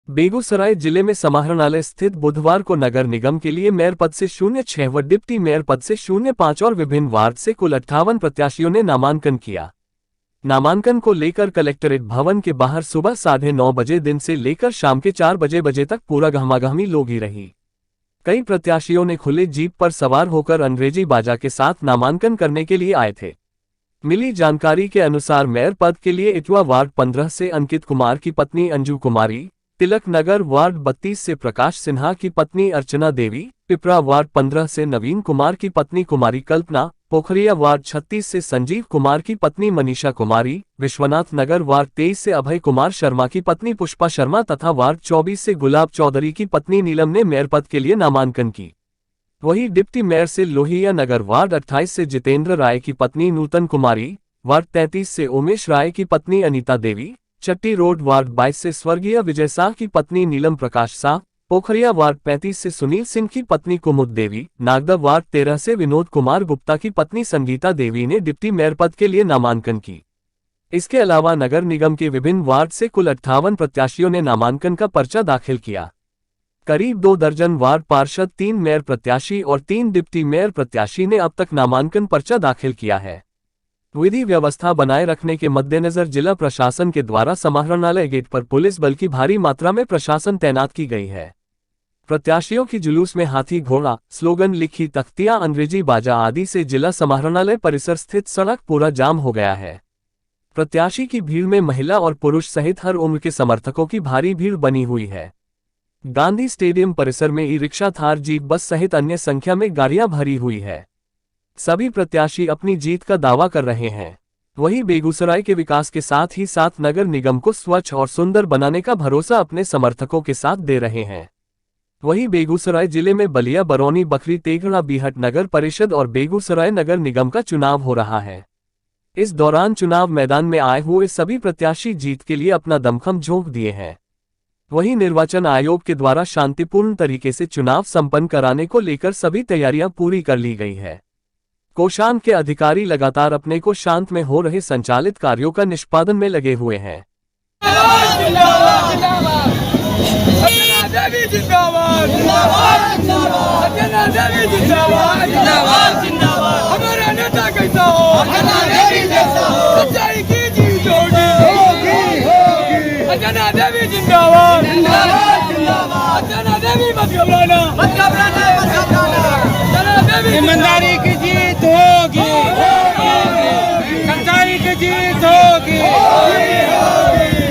बेगूसराय जिले में समाहरणालय स्थित बुधवार को नगर निगम के लिए मेयर पद से 06 व डिप्टी मेयर पद से 05 और विभिन्न वार्ड से कुल 58 प्रत्याशियों ने नामांकन किया। नामांकन को लेकर कलेक्ट्रेट भवन के बाहर सुबह 9:30 बजे दिन से लेकर शाम के 4 बजे तक पूरा गहमागहमी लोगी रही। कई प्रत्याशियों ने खुले जीप पर सवार होकर अंग्रेजी बाजा के साथ नामांकन करने के लिए आए थे। मिली जानकारी के अनुसार मेयर पद के लिए इटवा वार्ड 15 से अंकित कुमार की पत्नी अंजू कुमारी, तिलक नगर वार्ड 32 से प्रकाश सिन्हा की पत्नी अर्चना देवी, पिपरा वार्ड 15 से नवीन कुमार की पत्नी कुमारी कल्पना, पोखरिया वार्ड 36 से संजीव कुमार की पत्नी मनीषा कुमारी, विश्वनाथ नगर वार्ड 23 से अभय कुमार शर्मा की पत्नी पुष्पा शर्मा तथा वार्ड 24 से गुलाब चौधरी की पत्नी नीलम ने मेयर पद के लिए नामांकन की। वहीं डिप्टी मेयर से लोहिया नगर वार्ड 28 से जितेंद्र राय की पत्नी नूतन कुमारी, वार्ड 33 से उमेश राय की पत्नी अनीता देवी, चट्टी रोड वार्ड 22 से स्वर्गीय विजय शाह की पत्नी नीलम प्रकाश शाह, पोखरिया वार्ड 35 से सुनील सिंह की पत्नी कुमुद देवी, नागदा वार्ड 13 से विनोद कुमार गुप्ता की पत्नी संगीता देवी ने डिप्टी मेयर पद के लिए नामांकन की। इसके अलावा नगर निगम के विभिन्न वार्ड से कुल 58 प्रत्याशियों ने नामांकन का पर्चा दाखिल किया। करीब 2 दर्जन वार्ड पार्षद, 3 मेयर प्रत्याशी और 3 डिप्टी मेयर प्रत्याशी ने अब तक नामांकन पर्चा दाखिल किया है। विधि व्यवस्था बनाए रखने के मद्देनजर जिला प्रशासन के द्वारा समाहरणालय गेट पर पुलिस बल की भारी मात्रा में प्रशासन तैनात की गई है। प्रत्याशियों की जुलूस में हाथी घोड़ा, स्लोगन लिखी तख्तियां, अंग्रेजी बाजा आदि से जिला समाहरणालय परिसर स्थित सड़क पूरा जाम हो गया है। प्रत्याशी की भीड़ में महिला और पुरुष सहित हर उम्र के समर्थकों की भारी भीड़ बनी हुई है। गांधी स्टेडियम परिसर में ई रिक्शा, थार, जीप, बस सहित अन्य संख्या में गाड़ियां भरी हुई है। सभी प्रत्याशी अपनी जीत का दावा कर रहे हैं। वहीं बेगूसराय के विकास के साथ ही साथ नगर निगम को स्वच्छ और सुंदर बनाने का भरोसा अपने समर्थकों के साथ दे रहे हैं। वहीं बेगूसराय जिले में बलिया, बरौनी, बखरी, तेघड़ा, बीहट नगर परिषद और बेगूसराय नगर निगम का चुनाव हो रहा है। इस दौरान चुनाव मैदान में आए हुए सभी प्रत्याशी जीत के लिए अपना दमखम झोंक दिए हैं। वहीं निर्वाचन आयोग के द्वारा शांतिपूर्ण तरीके से चुनाव संपन्न कराने को लेकर सभी तैयारियां पूरी कर ली गई है। कोषांग के अधिकारी लगातार अपने को शांत में हो रहे संचालित कार्यों का निष्पादन में लगे हुए हैं। हमारा नेता कैसा हो, सच्चाई की जीत होगी, अर्चना देवी जिंदाबाद, अर्चना देवी मत घबराना, ईमानदारी की जीत होगी, सच्चाई की जीत होगी,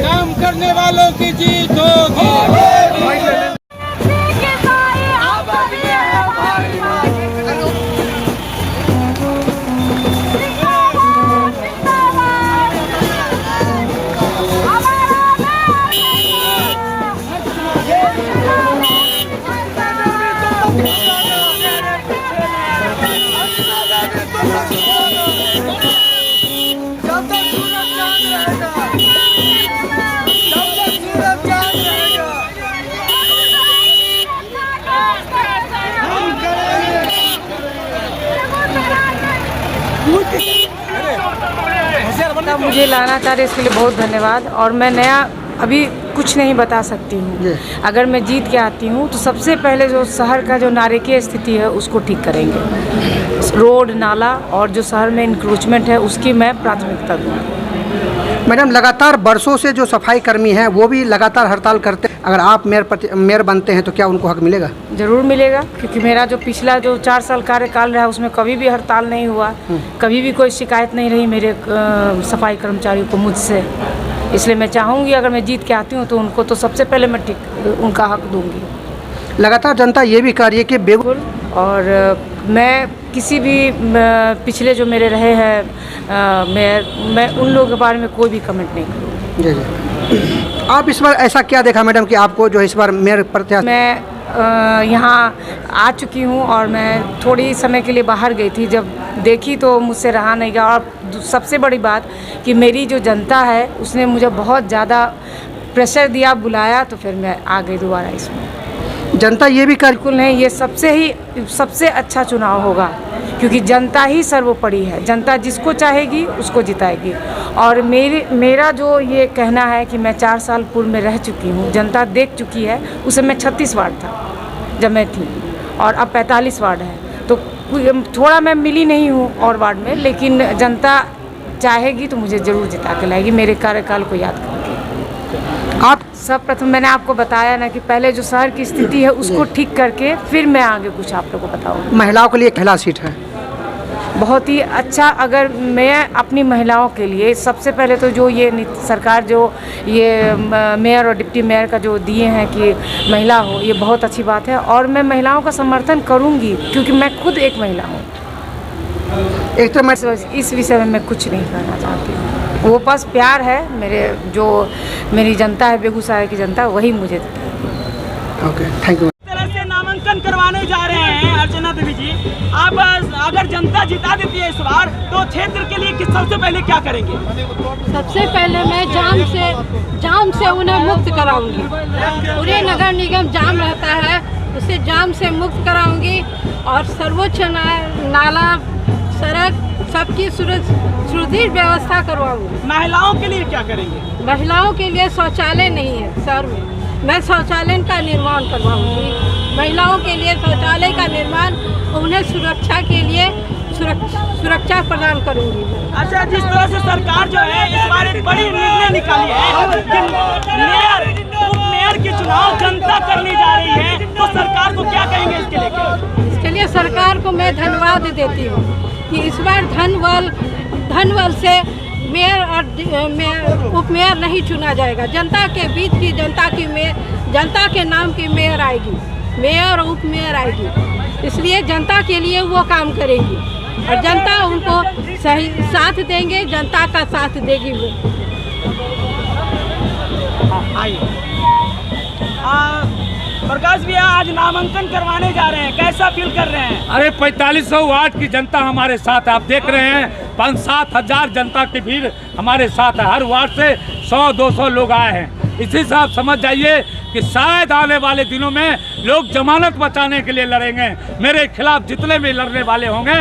काम करने वालों की जीत होगी। मुझे लाना चाह रहे इसके लिए बहुत धन्यवाद। और मैं नया अभी कुछ नहीं बता सकती हूँ। अगर मैं जीत के आती हूँ तो सबसे पहले जो शहर का जो नारकीय स्थिति है उसको ठीक करेंगे। रोड, नाला और जो शहर में इंक्रोचमेंट है उसकी मैं प्राथमिकता दूँगी। मैडम, लगातार बरसों से जो सफाई कर्मी हैं वो भी लगातार हड़ताल करते हैं। अगर आप मेयर बनते हैं तो क्या उनको हक मिलेगा? ज़रूर मिलेगा, क्योंकि मेरा जो पिछला जो 4 साल कार्यकाल रहा उसमें कभी भी हड़ताल नहीं हुआ, कभी भी कोई शिकायत नहीं रही मेरे सफाई कर्मचारियों को मुझसे। इसलिए मैं चाहूँगी अगर मैं जीत के आती हूँ तो उनको तो सबसे पहले मैं उनका हक दूँगी। लगातार जनता ये भी कह रही है कि बिल्कुल, और मैं किसी भी पिछले जो मेरे रहे हैं मैं उन लोगों के बारे में कोई भी कमेंट नहीं करूँगी। जी जी। आप इस बार ऐसा क्या देखा मैडम कि आपको जो इस बार मेयर प्रत्याशी? मैं यहाँ आ चुकी हूँ और मैं थोड़ी समय के लिए बाहर गई थी, जब देखी तो मुझसे रहा नहीं गया। और सबसे बड़ी बात कि मेरी जो जनता है उसने मुझे बहुत ज़्यादा प्रेशर दिया, बुलाया, तो फिर मैं आ गई दोबारा इसमें। जनता ये भी बिल्कुल नहीं, ये सबसे अच्छा चुनाव होगा, क्योंकि जनता ही सर्वोपरि है। जनता जिसको चाहेगी उसको जिताएगी। और मेरा जो ये कहना है कि मैं 4 साल पूर्व में रह चुकी हूँ, जनता देख चुकी है। उस समय 36 वार्ड था जब मैं थी, और अब 45 वार्ड है। तो थोड़ा मैं मिली नहीं हूँ और वार्ड में, लेकिन जनता चाहेगी तो मुझे ज़रूर जिता के लाएगी, मेरे कार्यकाल को याद करके। आप सब प्रथम मैंने आपको बताया ना कि पहले जो शहर की स्थिति है उसको ठीक करके फिर मैं आगे कुछ आप लोगों को बताऊँगी। महिलाओं के लिए पहला सीट है, बहुत ही अच्छा। अगर मैं अपनी महिलाओं के लिए सबसे पहले तो जो ये सरकार जो ये मेयर और डिप्टी मेयर का जो दिए हैं कि महिला हो, ये बहुत अच्छी बात है। और मैं महिलाओं का समर्थन करूँगी क्योंकि मैं खुद एक महिला हूँ। एक तो मैं इस विषय में मैं कुछ नहीं कहना चाहती हूँ। वो बस प्यार है, मेरी जनता है, बेगूसराय की जनता, वही मुझे देती है। Okay, thank you. तरह से नामांकन करवाने जा रहे हैं अर्चना देवी जी, आप अगर जनता जिता देती है इस बार तो क्षेत्र के लिए सबसे पहले क्या करेंगे? सबसे पहले मैं जाम से उन्हें मुक्त कराऊंगी। पूरे नगर निगम जाम रहता है, उसे जाम से मुक्त कराऊंगी और सर्वोच्च नाला, सड़क, सबकी सुदृढ़ व्यवस्था करवाऊंगी। महिलाओं के लिए क्या करेंगे? महिलाओं के लिए शौचालय नहीं है शहर में, मैं शौचालय का निर्माण करवाऊंगी। महिलाओं के लिए शौचालय का निर्माण, उन्हें सुरक्षा के लिए सुरक्षा प्रदान करूंगी। अच्छा, जिस तरह से सरकार जो है इस बार एक बड़ी निर्णय निकाली है कि मेयर के चुनाव जनता करने जा रही है, तो सरकार को क्या कहेंगे इसके लेकर? इसके लिए सरकार को मैं धन्यवाद देती हूँ कि इस बार धनबल से मेयर और उप मेयर नहीं चुना जाएगा। जनता के बीच की जनता के नाम की मेयर आएगी, मेयर और उप मेयर आएगी। इसलिए जनता के लिए वो काम करेंगी और जनता उनको सही साथ देंगे, जनता का साथ देगी वो। प्रकाश भैया आज नामांकन करवाने जा रहे हैं, कैसा फील कर रहे हैं? अरे 4500 वार्ड की जनता हमारे साथ है। आप देख रहे हैं 5-7 हजार जनता की भीड़ हमारे साथ है। हर वार्ड से 100-200 लोग आए हैं। इसी से आप समझ जाइए कि शायद आने वाले दिनों में लोग जमानत बचाने के लिए लड़ेंगे। मेरे खिलाफ जितने भी लड़ने वाले होंगे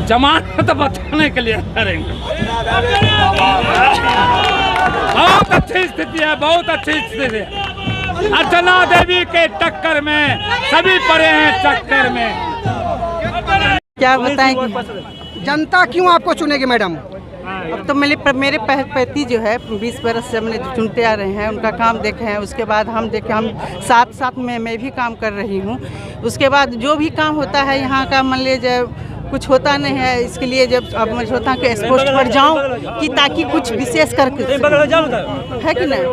जमानत बचाने के लिए लड़ेंगे। बहुत अच्छी स्थिति है, बहुत अच्छी स्थिति है। अर्चना देवी के टक्कर में सभी पड़े हैं चक्कर में। क्या बताएं जनता क्यों आपको चुनेगी मैडम? अब तो मेरे पति जो है 20 बरस से हमने चुनते आ रहे हैं, उनका काम देखे हैं। उसके बाद हम साथ में मैं भी काम कर रही हूँ। उसके बाद जो भी काम होता है यहाँ का, मान लीजिए कुछ होता नहीं है, इसके लिए जब अब मैं सोचता हूँ कि इस पोस्ट पर जाऊँ कि ताकि कुछ विशेष करके है कि नहीं,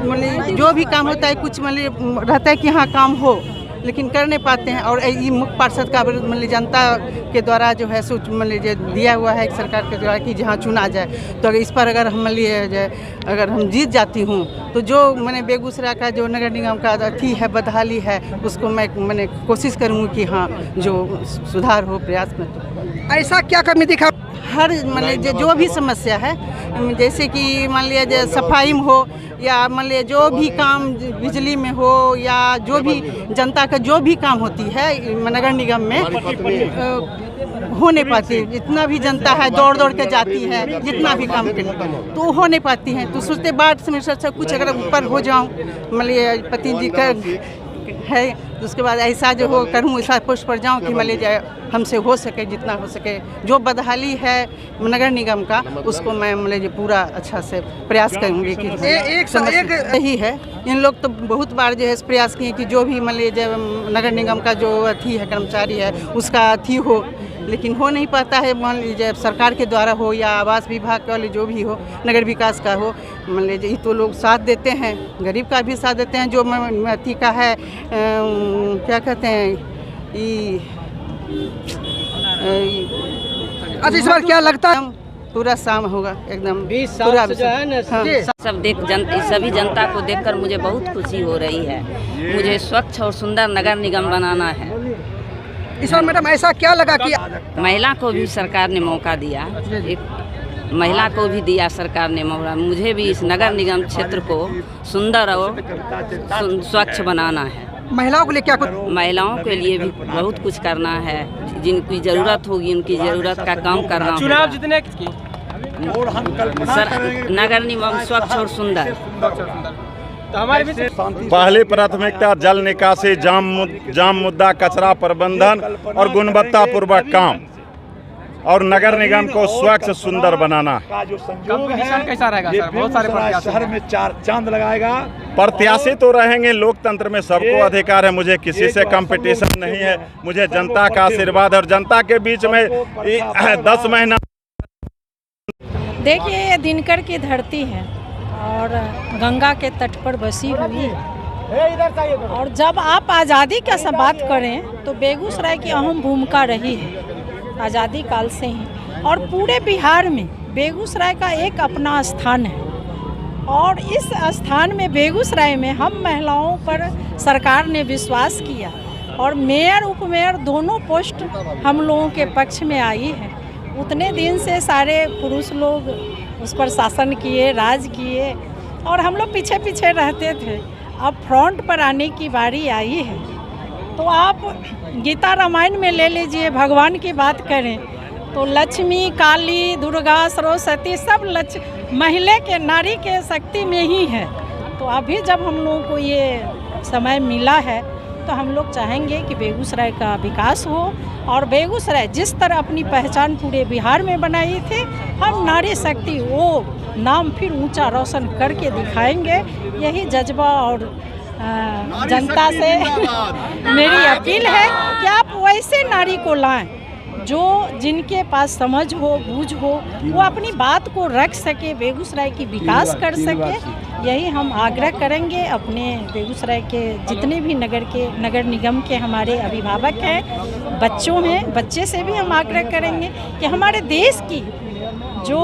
मतलब जो भी काम होता है कुछ मतलब रहता है कि हाँ काम हो, लेकिन कर नहीं पाते हैं। और ये मुख्य पार्षद का मतलब जनता के द्वारा जो है मतलब दिया हुआ है सरकार के द्वारा कि जहाँ चुना जाए, तो अगर इस पर अगर हम अगर हम जीत जाती हूँ तो जो मैंने बेगूसराय का जो नगर निगम का अथी है, बदहाली है, उसको मैंने कोशिश करूँगी कि हाँ जो सुधार हो, प्रयास में। तो ऐसा क्या कमी दिखा? हर मतलब जो भी समस्या है, जैसे कि मान लीजिए सफाई में हो या मान लीजिए जो भी काम बिजली में हो या जो भी जनता का जो भी काम होती है नगर निगम में हो नहीं पाती। जितना भी जनता है दौड़ दौड़ के जाती है, जितना भी काम करने तो हो नहीं पाती हैं। तो सोचते बाद से कुछ अगर ऊपर हो जाऊँ, मान लीजिए पति जी का है, तो उसके बाद ऐसा जो हो करूँ, ऐसा पोस्ट पर जाऊँ कि मान लीजिए हमसे हो सके, जितना हो सके जो बदहाली है नगर निगम का, उसको मैं मान लीजिए पूरा अच्छा से प्रयास करूँगी कि एक यही है। इन लोग तो बहुत बार जो है प्रयास किए कि जो भी मान लीजिए नगर निगम का जो अथी है, कर्मचारी है, उसका अथी हो, लेकिन हो नहीं पाता है। मान लीजिए सरकार के द्वारा हो या आवास विभाग का जो भी हो, नगर विकास का हो, मान लीजिए ये तो लोग साथ देते हैं, गरीब का भी साथ देते हैं। जो अथी का है क्या कहते हैं अच्छा, इस बार क्या लगता है? पूरा शाम होगा एकदम 20 साल पूरा से जो है ना। सभी जनता को देखकर मुझे बहुत खुशी हो रही है। मुझे स्वच्छ और सुंदर नगर निगम बनाना है। इस बार मैडम ऐसा क्या लगा कि महिला को भी सरकार ने मौका दिया, एक महिला को भी दिया सरकार ने मौका। मुझे भी इस नगर निगम क्षेत्र को सुंदर और स्वच्छ बनाना है। महिलाओं के लिए क्या कुछ? महिलाओं के लिए भी बहुत कुछ करना है, जिनकी जरूरत होगी उनकी जरूरत का काम करना होगा। चुनाव जीतने सर नगर निगम स्वच्छ और सुंदर। तो हमारे पहली प्राथमिकता जल निकासी, जाम मुद्दा, कचरा प्रबंधन और गुणवत्तापूर्वक काम, और नगर निगम को स्वच्छ सुंदर बनाना। कंपटीशन कैसा रहेगा सर? बहुत सारे प्रत्याशी शहर में 4 चांद लगाएगा। प्रत्याशी तो रहेंगे, लोकतंत्र में सबको अधिकार है, मुझे किसी से कंपटीशन नहीं है। मुझे जनता का आशीर्वाद और जनता के बीच में 10 महीना। देखिए, ये दिनकर की धरती है और गंगा के तट पर बसी हुई है, और जब आप आज़ादी का बात करें तो बेगूसराय की अहम भूमिका रही है आज़ादी काल से ही, और पूरे बिहार में बेगूसराय का एक अपना स्थान है। और इस स्थान में बेगूसराय में हम महिलाओं पर सरकार ने विश्वास किया, और मेयर उपमेयर दोनों पोस्ट हम लोगों के पक्ष में आई है। उतने दिन से सारे पुरुष लोग उस पर शासन किए, राज किए, और हम लोग पीछे पीछे रहते थे। अब फ्रंट पर आने की बारी आई है। तो आप गीता रामायण में ले लीजिए, भगवान की बात करें तो लक्ष्मी, काली, दुर्गा, सरस्वती सब महिला के, नारी के शक्ति में ही है। तो अभी जब हम लोगों को ये समय मिला है तो हम लोग चाहेंगे कि बेगूसराय का विकास हो, और बेगूसराय जिस तरह अपनी पहचान पूरे बिहार में बनाई थी, हम नारी शक्ति वो नाम फिर ऊंचा रोशन करके दिखाएंगे। यही जज्बा और जनता से मेरी अपील है कि आप वैसे नारी को लाएं जो जिनके पास समझ हो, बूझ हो, वो अपनी बात को रख सके, बेगूसराय की विकास कर सके। यही हम आग्रह करेंगे अपने बेगूसराय के जितने भी नगर निगम के हमारे अभिभावक हैं, बच्चों हैं, बच्चे से भी हम आग्रह करेंगे कि हमारे देश की जो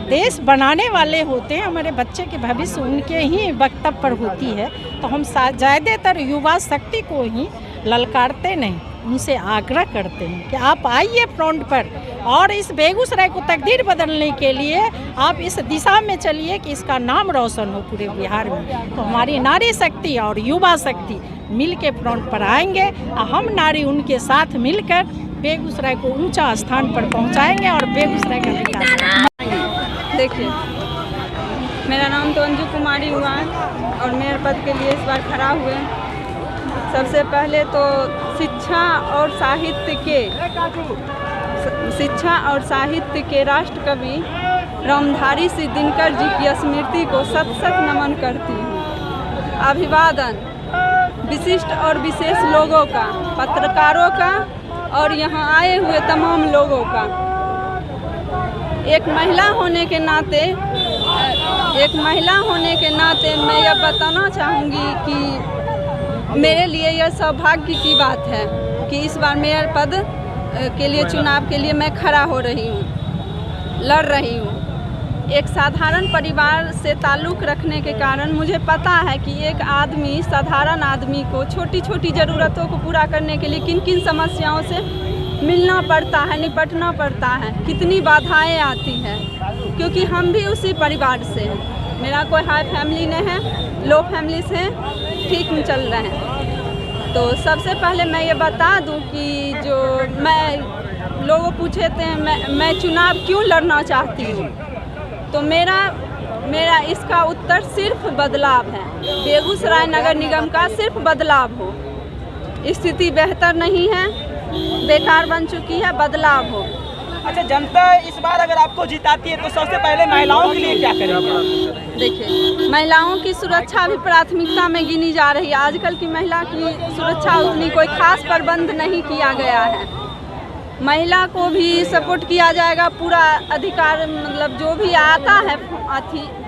देश बनाने वाले होते हैं, हमारे बच्चे के भविष्य उनके ही वक्तव्य पर होती है। तो हम ज़्यादातर युवा शक्ति को ही ललकारते नहीं, उनसे आग्रह करते हैं कि आप आइए फ्रंट पर, और इस बेगूसराय को तकदीर बदलने के लिए आप इस दिशा में चलिए कि इसका नाम रोशन हो पूरे बिहार में। तो हमारी नारी शक्ति और युवा शक्ति मिल के फ्रंट पर आएंगे, और हम नारी उनके साथ मिलकर बेगूसराय को ऊंचा स्थान पर पहुंचाएंगे और बेगूसराय का विकास करेंगे। देखिए, मेरा नाम तो अंजू कुमारी हुआ है और मेयर पद के लिए इस बार खड़ा हुए। सबसे पहले तो शिक्षा और साहित्य के राष्ट्र कवि रामधारी सिंह दिनकर जी की स्मृति को शत शत नमन करती हूँ। अभिवादन विशिष्ट और विशेष लोगों का, पत्रकारों का और यहाँ आए हुए तमाम लोगों का। एक महिला होने के नाते मैं यह बताना चाहूँगी कि मेरे लिए यह सौभाग्य की बात है कि इस बार मेयर पद के लिए चुनाव के लिए मैं खड़ा हो रही हूँ, लड़ रही हूँ। एक साधारण परिवार से ताल्लुक़ रखने के कारण मुझे पता है कि एक आदमी, साधारण आदमी को छोटी छोटी ज़रूरतों को पूरा करने के लिए किन किन समस्याओं से मिलना पड़ता है, निपटना पड़ता है, कितनी बाधाएं आती हैं, क्योंकि हम भी उसी परिवार से हैं। मेरा कोई हाई फैमिली नहीं है, लो फैमिली से ठीक में चल रहे हैं। तो सबसे पहले मैं ये बता दूं कि जो लोग पूछे थे मैं चुनाव क्यों लड़ना चाहती हूँ, तो मेरा इसका उत्तर सिर्फ बदलाव है। बेगूसराय नगर निगम का सिर्फ बदलाव हो। स्थिति बेहतर नहीं है, बेकार बन चुकी है, बदलाव हो। अच्छा, जनता इस बार अगर आपको जिताती है तो सबसे पहले महिलाओं के लिए क्या करेंगे? देखिए, महिलाओं की सुरक्षा भी प्राथमिकता में गिनी जा रही है। आजकल की महिला की सुरक्षा उतनी कोई खास प्रबंध नहीं किया गया है। महिला को भी सपोर्ट किया जाएगा, पूरा अधिकार, मतलब जो भी आता है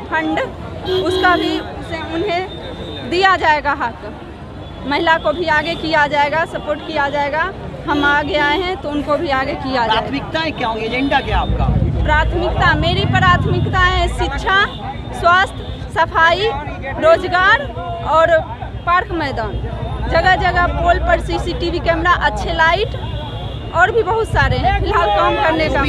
फंड उसका भी उन्हें दिया जाएगा हक। महिला को भी आगे किया जाएगा, सपोर्ट किया जाएगा। हम आगे आए हैं तो उनको भी आगे किया जाएगा। प्राथमिकताएं क्या होंगी, एजेंडा क्या आपका? मेरी प्राथमिकता है शिक्षा, स्वास्थ्य, सफाई, रोजगार और पार्क मैदान। जगह जगह पोल पर CCTV कैमरा, अच्छे लाइट और भी बहुत सारे हैं फिलहाल काम करने का।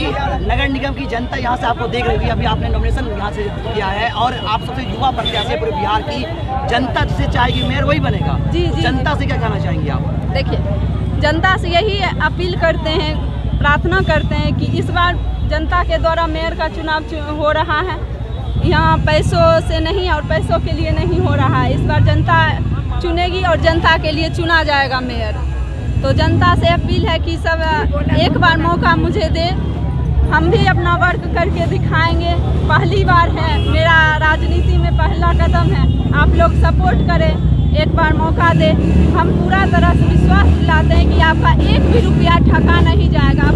नगर निगम की जनता यहाँ से आपको देख रही है, अभी आपने नॉमिनेशन यहाँ से किया है और आप सबसे युवा प्रत्याशी पूरे बिहार की जनता जिसे चाहेगी मेयर वही बनेगा। जी जी, जनता से क्या कहना चाहेंगे आप? देखिए, जनता से यही अपील करते हैं, प्रार्थना करते हैं कि इस बार जनता के द्वारा मेयर का चुनाव हो रहा है। यहाँ पैसों से नहीं और पैसों के लिए नहीं हो रहा है। इस बार जनता चुनेगी और जनता के लिए चुना जाएगा मेयर। तो जनता से अपील है कि सब एक बार मौका मुझे दे, हम भी अपना वर्क करके दिखाएंगे। पहली बार है, मेरा राजनीति में पहला कदम है। आप लोग सपोर्ट करें, एक बार मौका दे। हम पूरा तरह से विश्वास दिलाते हैं कि आपका एक भी रुपया ठगा नहीं जाएगा।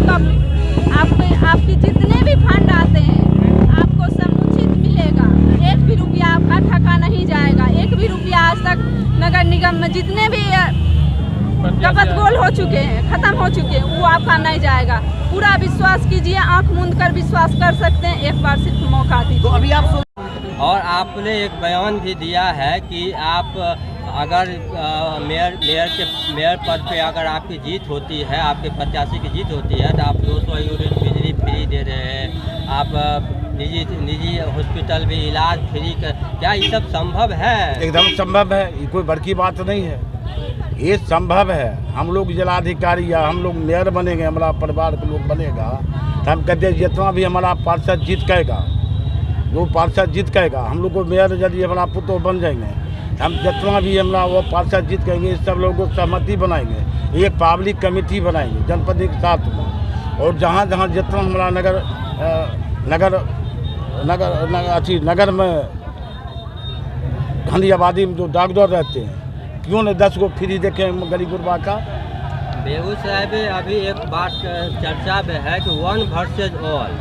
आपके जितने भी फंड आते हैं आपको समुचित मिलेगा। एक भी रुपया आपका ठगा नहीं जाएगा। एक भी रुपया आज तक नगर निगम में जितने भी गपत गोल हो चुके हैं, खत्म हो चुके हैं, वो आपका नहीं जाएगा। पूरा विश्वास कीजिए, आंख मूंद कर विश्वास कर सकते हैं। एक बार सिर्फ मौका दीजिए। तो अभी आप और आपने एक बयान भी दिया है कि आप अगर मेयर पद पे अगर आपकी जीत होती है, आपके प्रत्याशी की जीत होती है, तो आप 200 यूनिट बिजली फ्री दे रहे हैं। आप निजी हॉस्पिटल में इलाज फ्री कर, क्या ये सब संभव है? एकदम संभव है, ये कोई बड़ी बात नहीं है, ये संभव है। हम लोग जिलाधिकारी या हम लोग मेयर बनेंगे, हमारा परिवार के लोग बनेगा, तो हम कहते हैं जितना भी हमारा पार्षद जीत कहेगा, वो पार्षद जीत कहेगा, हम लोग को मेयर यदि हमारा पुत्र बन जाएंगे, हम जितना भी हमारा वो पार्षद जीत कहेंगे, सब लोगों को सहमति बनाएंगे, एक पब्लिक कमेटी बनाएंगे जनपद के साथ में। और जहाँ जहाँ जितना हमारा नगर में घनी आबादी में जो डॉक्टर रहते हैं, क्यों न 10 को फ्री देखें गरीब गुरबा का। बेगूसराय में अभी एक बात चर्चा में है कि 1 वर्सेज ऑल,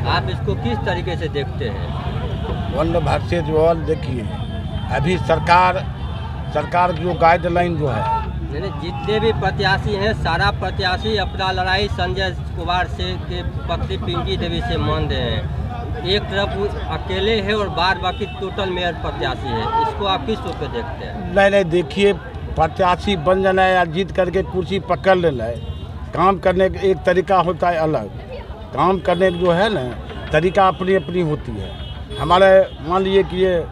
आप इसको किस तरीके से देखते हैं? 1 वर्सेज ऑल, देखिए अभी सरकार की जो गाइडलाइन जो है, जितने भी प्रत्याशी हैं, सारा प्रत्याशी अपना लड़ाई संजय कुमार से के पत्नी पिंकी देवी से मान रहे हैं। एक तरफ अकेले है और बाकी टोटल मेयर प्रत्याशी है, इसको आप किस रूप में देखते हैं? नहीं, देखिए, प्रत्याशी बन जाना है या जीत करके कुर्सी पकड़ लेना है, काम करने का एक तरीका होता है अलग, काम करने का जो है ना तरीका अपनी अपनी होती है। हमारे मान लीजिए कि ये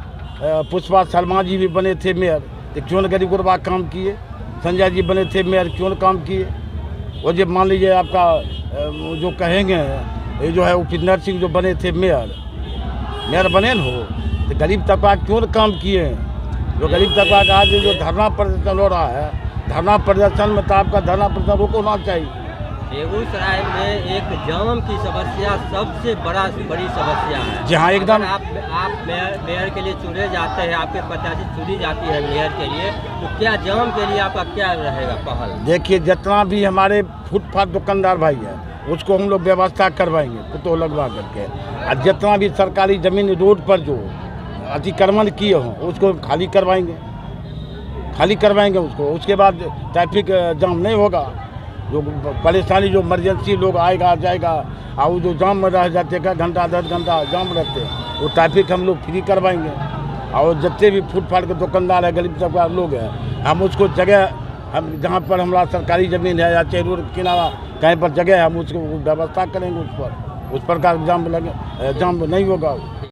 पुष्पा शर्मा जी भी बने थे मेयर, तो क्यों न गरीब गुरबा काम किए, संजय जी बने थे मेयर, क्यों न काम किए। और जब मान लीजिए आपका जो कहेंगे ये जो है उपिंदर सिंह जो बने थे मेयर बने न हो, तो गरीब तबका क्यों न काम किए हैं। जो गरीब तबका का आज जो धरना प्रदर्शन हो रहा है, धरना प्रदर्शन में तो आपका धरना प्रदर्शन रोकना चाहिए। बेगूसराय में एक जाम की समस्या सबसे बड़ी समस्या है। जहाँ एकदम आप मेयर के लिए चुने जाते हैं, आपके प्रत्याशी चुनी जाती है मेयर के लिए, तो क्या जाम के लिए आपका क्या रहेगा पहल? देखिए, जितना भी हमारे फुटपाथ दुकानदार भाई है उसको हम लोग व्यवस्था करवाएंगे पुतो लगवा करके, और जितना भी सरकारी ज़मीन रोड पर जो अतिक्रमण किए हों उसको खाली करवाएंगे उसको। उसके बाद ट्रैफिक जाम नहीं होगा, जो परेशानी जो इमरजेंसी लोग आएगा जाएगा और जो जाम में रह जाते का घंटा 10 घंटा जाम रहते हैं, वो ट्रैफिक हम लोग फ्री करवाएंगे। और जितने भी फुटपाथ के दुकानदार है, गरीब तबका लोग हैं, हम उसको जगह, हम जहाँ पर हमारा सरकारी ज़मीन है या चाहे रोड किनारा कहीं पर जगह है, हम उसको व्यवस्था करेंगे, उस पर का जाम नहीं होगा।